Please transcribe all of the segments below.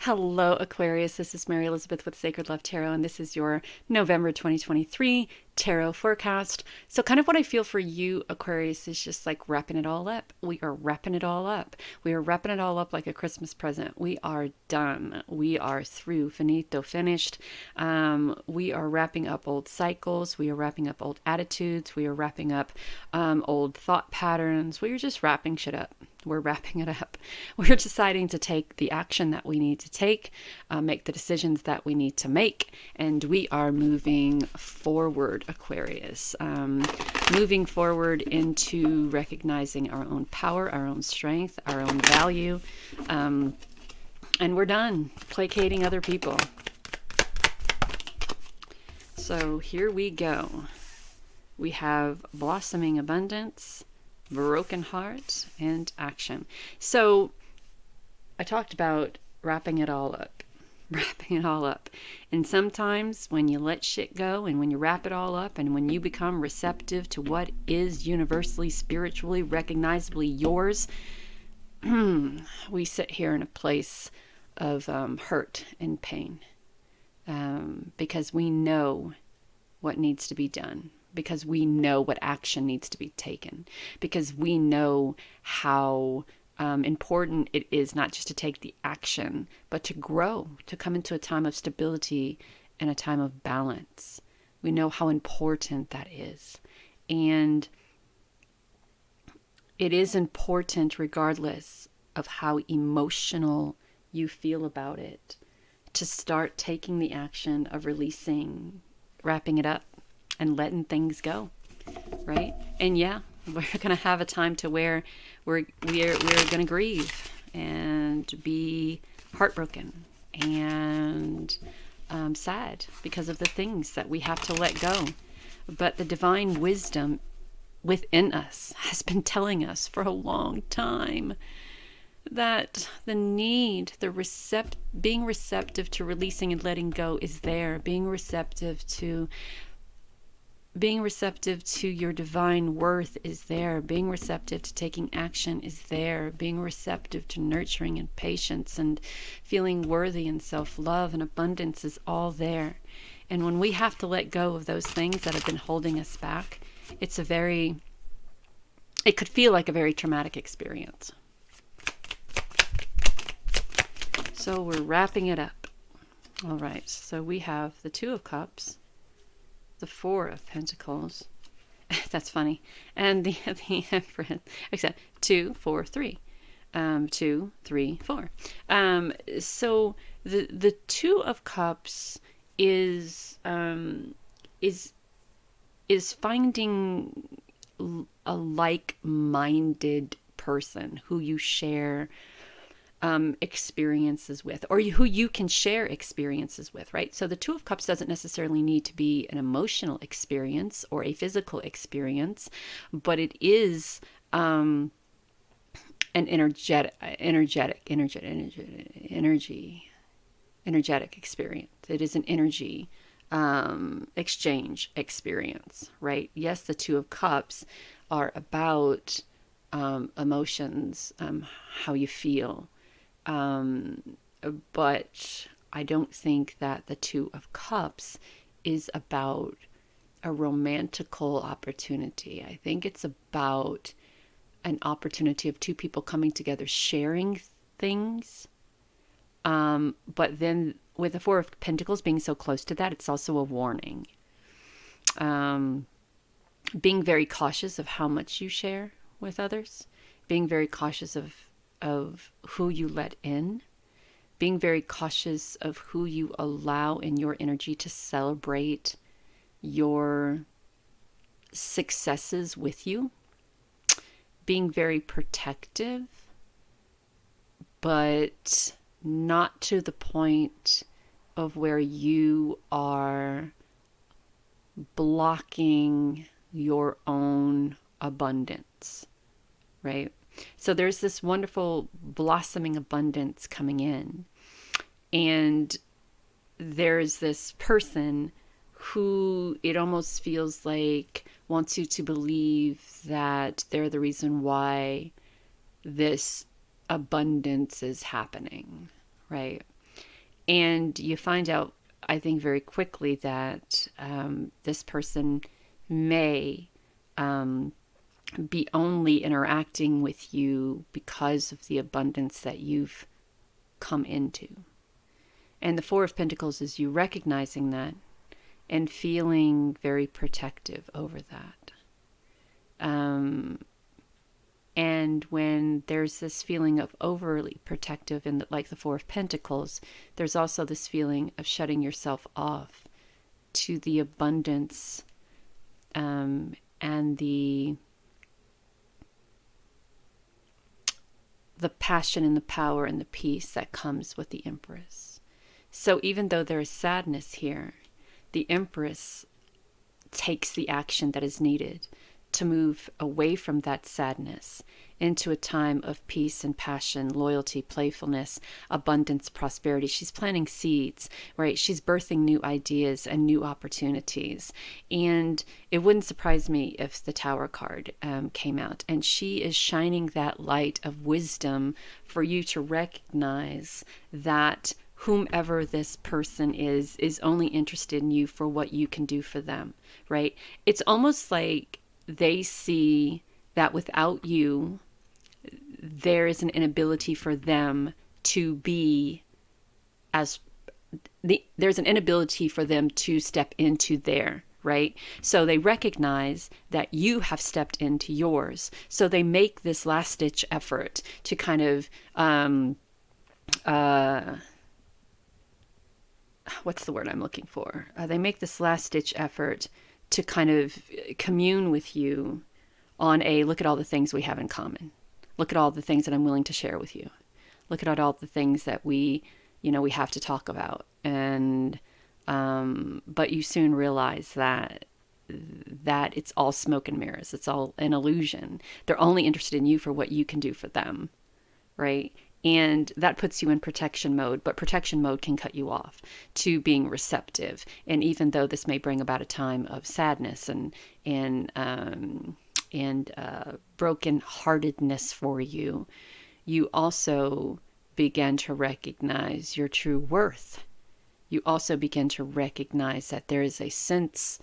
Hello, Aquarius. This is Mary Elizabeth with Sacred Love Tarot, and this is your November 2023 tarot forecast. So, kind of what I feel for you, Aquarius, is just like wrapping it all up. We are wrapping it all up. We are wrapping it all up like a Christmas present. We are done. We are through, finito, finished. We are wrapping up old cycles. We are wrapping up old attitudes. We are wrapping up old thought patterns. We are just wrapping shit up. We're wrapping it up. We're deciding to take the action that we need to take, make the decisions that we need to make, and we are moving forward, Aquarius. Moving forward into recognizing our own power, our own strength, our own value, and we're done placating other people. So here we go. We have blossoming abundance, broken heart, and action. So I talked about wrapping it all up. And sometimes when you let shit go and when you wrap it all up and when you become receptive to what is universally, spiritually, recognizably yours, we sit here in a place of hurt and pain because we know what needs to be done. Because we know what action needs to be taken, because we know how important it is not just to take the action, but to grow, to come into a time of stability and a time of balance. We know how important that is. And it is important regardless of how emotional you feel about it, to start taking the action of releasing, wrapping it up, and letting things go, right? And yeah, we're gonna have a time to where we're gonna grieve and be heartbroken and sad because of the things that we have to let go. But the divine wisdom within us has been telling us for a long time that the need, being receptive to releasing and letting go is there. Being receptive to your divine worth is there. Being receptive to taking action is there. Being receptive to nurturing and patience and feeling worthy and self-love and abundance is all there. And when we have to let go of those things that have been holding us back, it could feel like a very traumatic experience. So we're wrapping it up. All right, so we have the Two of Cups, the Four of Pentacles. That's funny. And the Empress. Except 2, 4, 3. 2, 3, 4. So the Two of Cups is finding a like-minded person who you share experiences with, or who you can share experiences with, right? So the Two of Cups doesn't necessarily need to be an emotional experience or a physical experience, but it is an energetic experience. It is an energy exchange experience, right? Yes, the Two of Cups are about emotions, how you feel. But I don't think that the Two of Cups is about a romantical opportunity. I think it's about an opportunity of two people coming together, sharing things. But then with the Four of Pentacles being so close to that, it's also a warning. Being very cautious of how much you share with others, being very cautious of who you let in, being very cautious of who you allow in your energy to celebrate your successes with you, being very protective, but not to the point of where you are blocking your own abundance, right? So there's this wonderful blossoming abundance coming in. And there's this person who it almost feels like wants you to believe that they're the reason why this abundance is happening, right? And you find out, I think, very quickly that this person may be only interacting with you because of the abundance that you've come into. And the Four of Pentacles is you recognizing that and feeling very protective over that. And when there's this feeling of overly protective in like the Four of Pentacles, there's also this feeling of shutting yourself off to the abundance and the passion and the power and the peace that comes with the Empress. So even though there is sadness here, the Empress takes the action that is needed to move away from that sadness into a time of peace and passion, loyalty, playfulness, abundance, prosperity. She's planting seeds, right? She's birthing new ideas and new opportunities. And it wouldn't surprise me if the Tower card came out. And she is shining that light of wisdom for you to recognize that whomever this person is only interested in you for what you can do for them, right? It's almost like they see that without you, there is an inability for them to be there's an inability for them to step into their, right? So they recognize that you have stepped into yours. So they make this last ditch effort to kind of, what's the word I'm looking for? They make this last ditch effort to kind of commune with you on a look at all the things we have in common. Look at all the things that I'm willing to share with you. Look at all the things that we have to talk about. And, but you soon realize that it's all smoke and mirrors. It's all an illusion. They're only interested in you for what you can do for them, right? And that puts you in protection mode, but protection mode can cut you off to being receptive. And even though this may bring about a time of sadness and broken-heartedness for you, you also begin to recognize your true worth. You also begin to recognize that there is a sense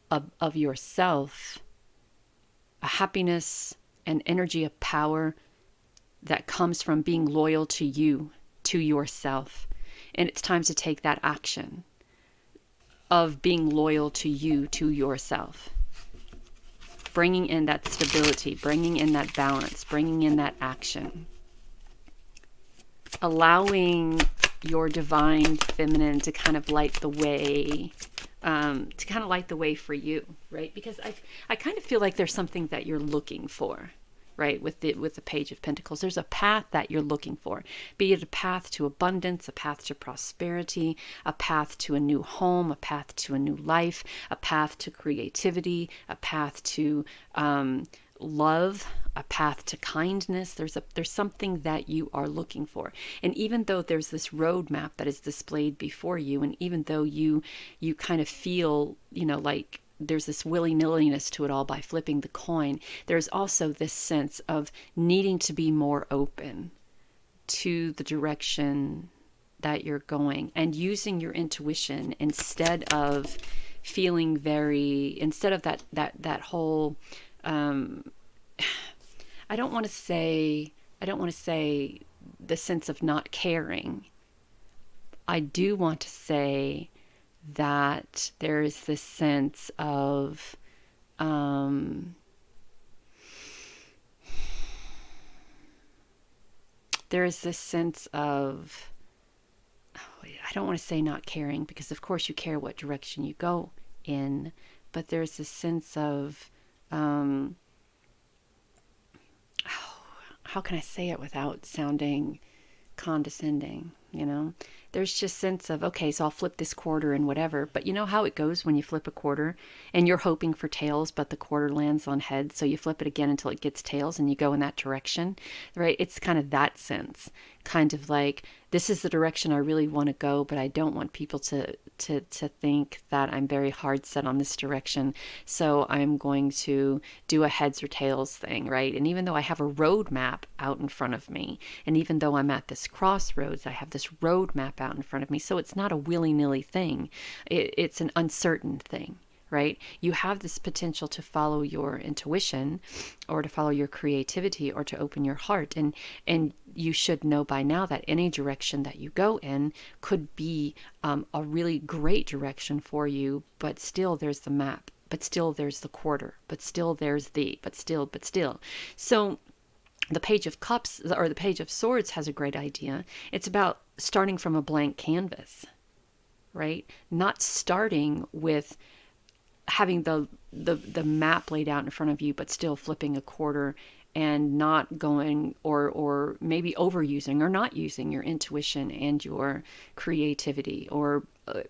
of yourself, a happiness, an energy of power that comes from being loyal to you, to yourself. And it's time to take that action of being loyal to you, to yourself. Bringing in that stability, bringing in that balance, bringing in that action. Allowing your divine feminine to kind of light the way, for you, right? Because I kind of feel like there's something that you're looking for, right? With the Page of Pentacles, there's a path that you're looking for, be it a path to abundance, a path to prosperity, a path to a new home, a path to a new life, a path to creativity, a path to love, a path to kindness. There's something that you are looking for. And even though there's this roadmap that is displayed before you, and even though you kind of feel, like there's this willy-nilliness to it all by flipping the coin, there's also this sense of needing to be more open to the direction that you're going and using your intuition instead of feeling instead of that whole, I don't want to say the sense of not caring. I do want to say that there is this sense of I don't want to say not caring, because of course you care what direction you go in, but there's this sense of how can I say it without sounding condescending? There's just sense of, okay, so I'll flip this quarter and whatever. But you know how it goes when you flip a quarter and you're hoping for tails, but the quarter lands on heads. So you flip it again until it gets tails and you go in that direction, right? It's kind of that sense, kind of like, this is the direction I really want to go, but I don't want people to think that I'm very hard set on this direction. So I'm going to do a heads or tails thing, right? And even though I have a roadmap out in front of me, and even though I'm at this crossroads, I have this this roadmap out in front of me. So it's not a willy-nilly thing. It's an uncertain thing, right? You have this potential to follow your intuition or to follow your creativity or to open your heart. And you should know by now that any direction that you go in could be a really great direction for you, but still there's the map, but still there's the quarter, but still there's but still. So the Page of Cups or the Page of Swords has a great idea. It's about starting from a blank canvas, right? Not starting with having the map laid out in front of you, but still flipping a quarter and not going or maybe overusing or not using your intuition and your creativity, or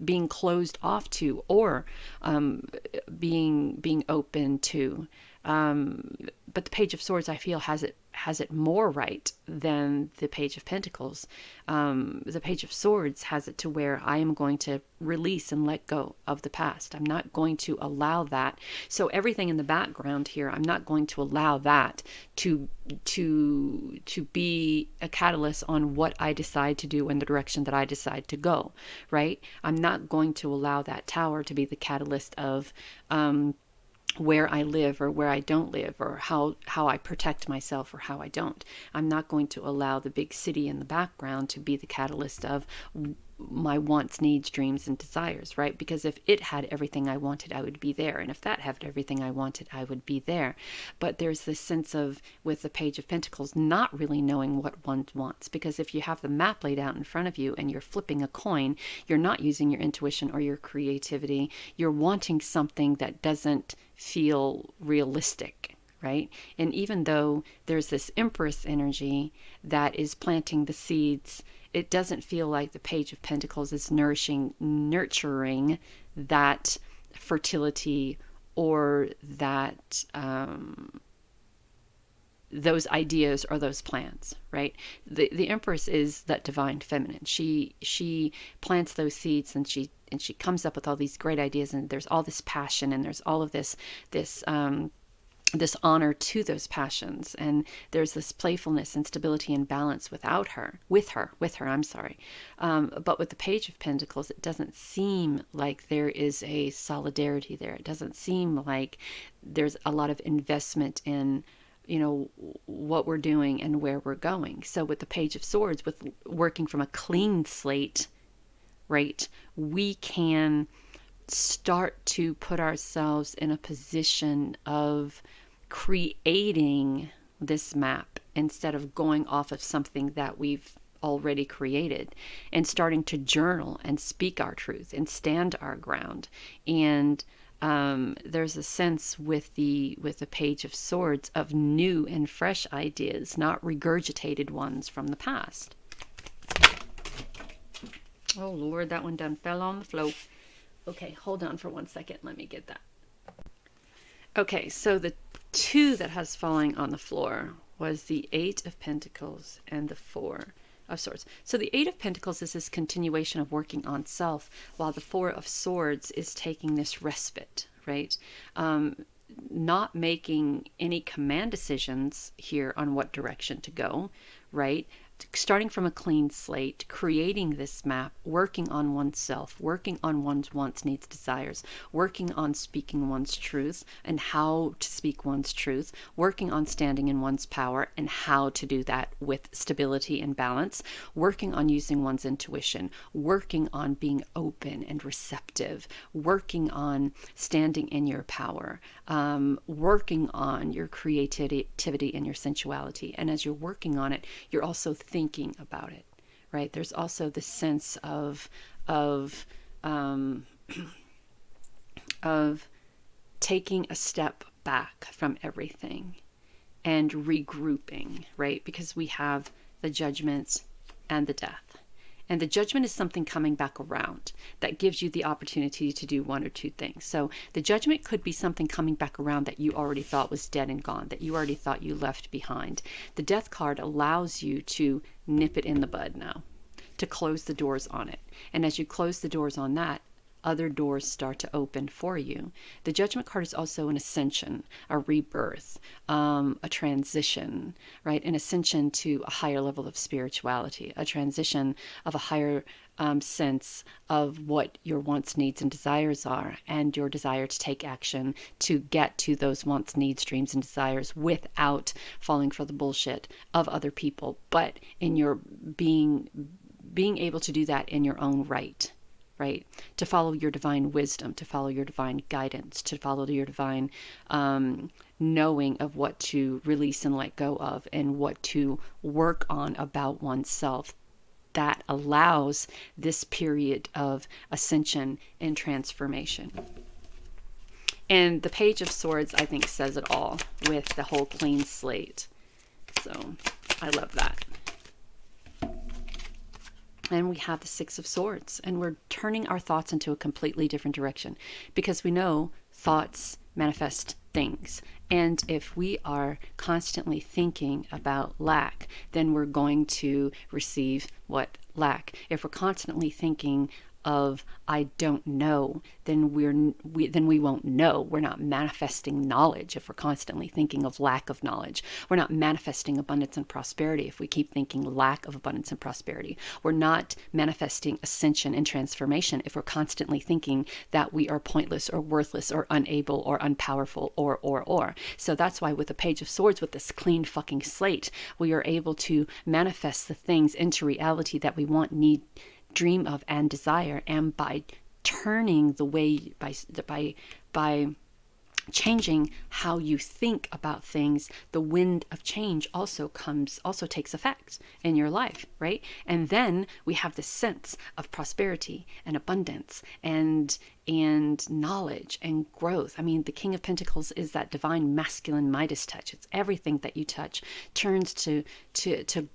being closed off to, or being open to. But the Page of Swords, I feel, has it more right than the Page of Pentacles. The Page of Swords has it to where I am going to release and let go of the past. I'm not going to allow that. So everything in the background here, I'm not going to allow that to be a catalyst on what I decide to do in the direction that I decide to go, right? I'm not going to allow that tower to be the catalyst of where I live or where I don't live, or how I protect myself or how I don't. I'm not going to allow the big city in the background to be the catalyst of my wants, needs, dreams, and desires, right? Because if it had everything I wanted, I would be there. And if that had everything I wanted, I would be there. But there's this sense of, with the Page of Pentacles, not really knowing what one wants. Because if you have the map laid out in front of you and you're flipping a coin, you're not using your intuition or your creativity. You're wanting something that doesn't feel realistic, right? And even though there's this Empress energy that is planting the seeds, it doesn't feel like the Page of Pentacles is nurturing that fertility or that those ideas or those plans, right? The Empress is that divine feminine. She plants those seeds, and she comes up with all these great ideas, and there's all this passion, and there's all of this honor to those passions, and there's this playfulness and stability and balance with her, I'm sorry. But with the Page of Pentacles, it doesn't seem like there is a solidarity there. It doesn't seem like there's a lot of investment in, what we're doing and where we're going. So with the Page of Swords, with working from a clean slate, right, we can start to put ourselves in a position of creating this map instead of going off of something that we've already created, and starting to journal and speak our truth and stand our ground. And there's a sense with the Page of Swords of new and fresh ideas, not regurgitated ones from the past. Oh Lord, that one done fell on the floor. Okay, hold on for 1 second. Let me get that. Okay, so the two that has falling on the floor was the Eight of Pentacles and the Four of Swords. So the Eight of Pentacles is this continuation of working on self, while the Four of Swords is taking this respite, right? Not making any command decisions here on what direction to go, right? Starting from a clean slate, creating this map, working on oneself, working on one's wants, needs, desires, working on speaking one's truth and how to speak one's truth, working on standing in one's power and how to do that with stability and balance, working on using one's intuition, working on being open and receptive, working on standing in your power, working on your creativity and your sensuality. And as you're working on it, you're also thinking about it, right? There's also this sense of taking a step back from everything and regrouping, right? Because we have the Judgments and the Death. And the Judgment is something coming back around that gives you the opportunity to do one or two things. So the Judgment could be something coming back around that you already thought was dead and gone, that you already thought you left behind. The Death card allows you to nip it in the bud now, to close the doors on it. And as you close the doors on that, other doors start to open for you. The Judgment card is also an ascension, a rebirth, a transition, right? An ascension to a higher level of spirituality, a transition of a higher sense of what your wants, needs, and desires are, and your desire to take action to get to those wants, needs, dreams, and desires without falling for the bullshit of other people, but in your being able to do that in your own right, right? To follow your divine wisdom, to follow your divine guidance, to follow your divine knowing of what to release and let go of, and what to work on about oneself. That allows this period of ascension and transformation. And the Page of Swords, I think, says it all with the whole clean slate. So I love that. And we have the Six of Swords, and we're turning our thoughts into a completely different direction, because we know thoughts manifest things. And if we are constantly thinking about lack, then we're going to receive what? Lack. If we're constantly thinking of I don't know, then we won't know. We're not manifesting knowledge if we're constantly thinking of lack of knowledge. We're not manifesting abundance and prosperity if we keep thinking lack of abundance and prosperity. We're not manifesting ascension and transformation if we're constantly thinking that we are pointless or worthless or unable or unpowerful or. So that's why with the Page of Swords, with this clean fucking slate, we are able to manifest the things into reality that we want, need, dream of, and desire. And by turning the way, by changing how you think about things, the wind of change also takes effect in your life, right? And then we have this sense of prosperity and abundance and knowledge and growth. I mean, the King of Pentacles is that divine masculine Midas touch. It's everything that you touch turns to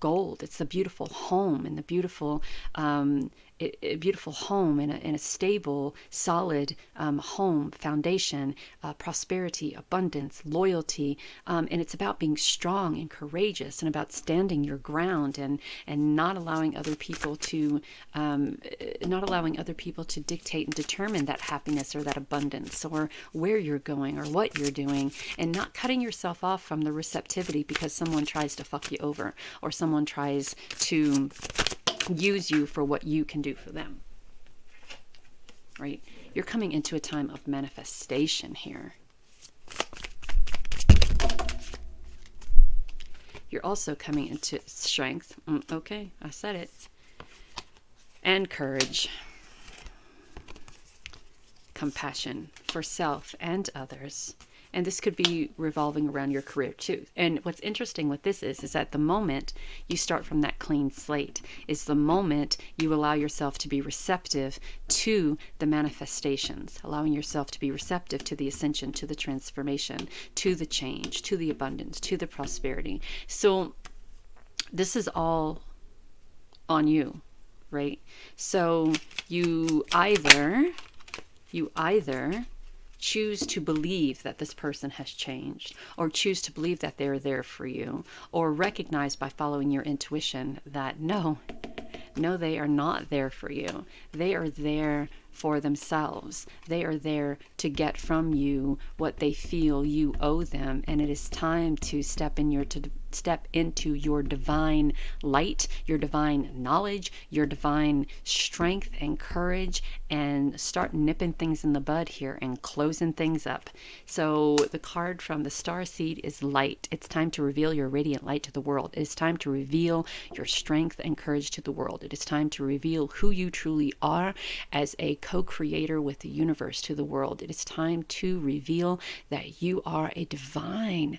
gold. It's the beautiful home and the beautiful beautiful home in a stable, solid home foundation, prosperity, abundance, loyalty, and it's about being strong and courageous, and about standing your ground and not allowing other people to dictate and determine that happiness or that abundance or where you're going or what you're doing, and not cutting yourself off from the receptivity because someone tries to fuck you over or someone tries to use you for what you can do for them, right? You're coming into a time of manifestation here. You're also coming into strength. Okay, I said it. And courage. Compassion for self and others. And this could be revolving around your career too. And what's interesting with this is that the moment you start from that clean slate is the moment you allow yourself to be receptive to the manifestations, allowing yourself to be receptive to the ascension, to the transformation, to the change, to the abundance, to the prosperity. So this is all on you, right? So you either choose to believe that this person has changed, or choose to believe that they're there for you, or recognize by following your intuition that no, they are not there for you. They are there for themselves. They are there to get from you what they feel you owe them, and it is time to step into your divine light, your divine knowledge, your divine strength and courage, and start nipping things in the bud here and closing things up. So the card from the Star Seed is light. It's time to reveal your radiant light to the world. It is time to reveal your strength and courage to the world. It is time to reveal who you truly are as a co-creator with the universe to the world. It is time to reveal that you are a divine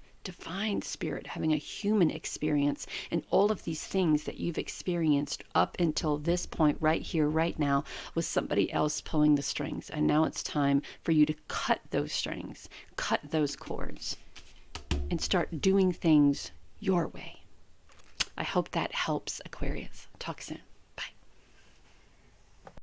spirit having a human experience, and all of these things that you've experienced up until this point right here, right now, was somebody else pulling the strings. And now it's time for you to cut those strings, cut those cords, and start doing things your way. I hope that helps, Aquarius. Talk soon.